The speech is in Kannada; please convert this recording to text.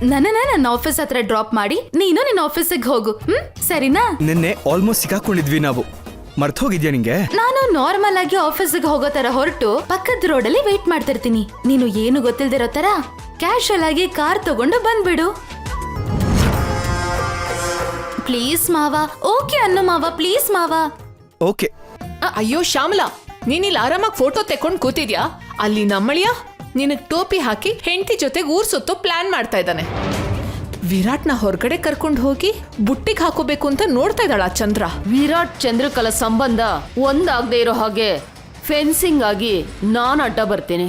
ನನ್ನ ಆಫೀಸ್ ಹತ್ರ ಡ್ರಾಪ್ ಮಾಡಿ ನೀನು ನಿನ್ನ ಆಫೀಸಿಗೆ ಹೋಗು. ಸರಿನಾ? ನಿನ್ನೆ ಆಲ್ಮೋಸ್ಟ್ ಸಿಕ್ಕಾಕೊಂಡಿದ್ವಿ ನಾವು. ಮರ್ತ್ ಹೋಗಿದ್ಯಾ ನಿಂಗೆ? ನಾನು ನಾರ್ಮಲ್ ಆಗಿ ಆಫೀಸಿಗೆ ಹೋಗೋ ತರ ಹೊರಟು ಪಕ್ಕದ ರೋಡಲ್ಲಿ ವೇಟ್ ಮಾಡ್ತಿರ್ತೀನಿ. ನೀನು ಏನು ಗೊತ್ತಿಲ್ದಿರೋ ತರ ಕ್ಯಾಶುವಲ್ ಆಗಿ ಕಾರ್ ತಗೊಂಡು ಬಂದ್ಬಿಡು. ಪ್ಲೀಸ್ ಮಾವ. ಓಕೆ ಅನ್ನು ಮಾವ, ಪ್ಲೀಸ್ ಮಾವ. ಓಕೆ. ಅಯ್ಯೋ ಶ್ಯಾಮಲಾ, ನೀನಿಲ್ಲಿ ಆರಾಮಾಗಿ ಫೋಟೋ ತೆಕ್ಕೊಂಡು ಕೂತಿದ್ಯಾ? ಅಲ್ಲಿ ನಮ್ಮಳಿಯ ನಿನಗ್ ಟೋಪಿ ಹಾಕಿ ಹೆಂಡತಿ ಜೊತೆಗೆ ಊರ್ ಸುತ್ತೋ ಪ್ಲಾನ್ ಮಾಡ್ತಾ ಇದ್ದಾನೆ. ವಿರಾಟ್ನ ಹೊರಗಡೆ ಕರ್ಕೊಂಡು ಹೋಗಿ ಬುಟ್ಟಿಗೆ ಹಾಕೋಬೇಕು ಅಂತ ನೋಡ್ತಾ ಇದ್ದಾಳ ಚಂದ್ರ. ವಿರಾಟ್ ಚಂದ್ರಕಲಾ ಸಂಬಂಧ ಒಂದಾಗದೆ ಇರೋ ಹಾಗೆ ಫೆನ್ಸಿಂಗ್ ಆಗಿ ನಾನು ಅಡ್ಡ ಬರ್ತೀನಿ.